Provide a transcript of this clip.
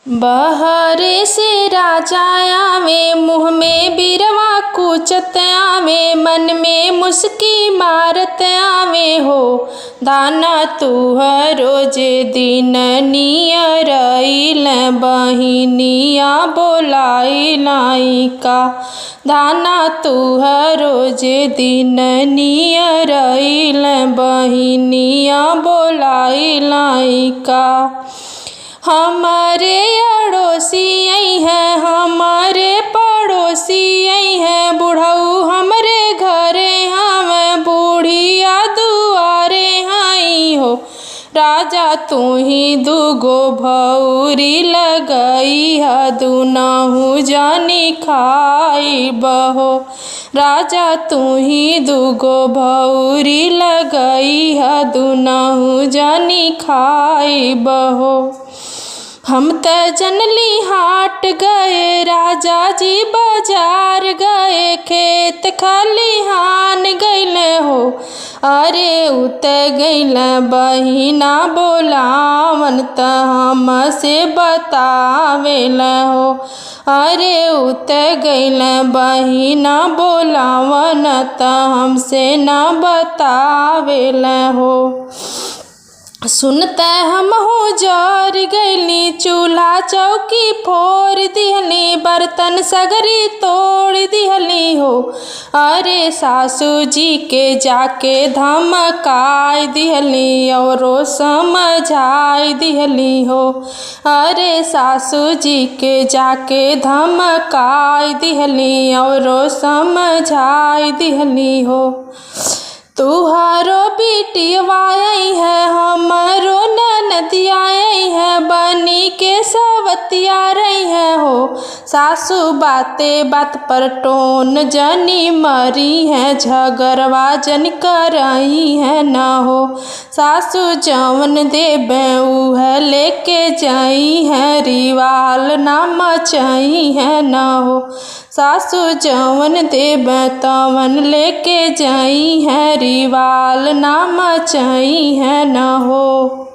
बहरे से राजा आवे, मुँह में बिरवा कूचत आवे, मन में मुस्की मारत आवे हो। दाना तुहरो जे दिन नियर अइल, बहिनिया बोलाई लाई का। दाना तुहरो जे दिन नियर अइल, बहिनिया बोलाई लाई का। हमारे अड़ोसी आई हैं, हमारे पड़ोसी आई हैं, बुढ़ऊ हमरे घरे हम, बूढ़िया दुआरे आई हो। राजा तू ही दुगो भौरी लगई ह, दुनहु जानी खाई बहो। राजा तू ही दुगो भौरी लगई ह, दुनहु जानी खाई बहो। हम त जनली हाट गए, राजा जी बाजार गए, खेत खलिहान गइल हो। अरे उत गइल बहिना बोलावन, त हमसे बतावेल हो। अरे उत गइल बहिना बोलावन, त हमसे न बतावेल हो। सुनते हम हो जर गइली, चूल्हा चौकी फोड़ दिहली, बर्तन सगरी तोड़ दिहली हो। अरे सासू जी के जाके धमकाई दिहली, औरो समझाई दिहली हो। अरे सासू जी के जाके धमकाई दिहली, औरो समझाई दिहली हो। तुहारो बिटिया आई है, हमारो ननदिया आई है, बनी के सवतिया रही है हो। सासू बाते बात पर टोन जनी मरी है, झगड़वा जन करई है न हो। सासू जवन देबे उह लेके जाई है, रिवाल ना मचाई है न हो। सासू जवन देबे तवन लेके जाई है, रिवाल ना मचाई है न हो।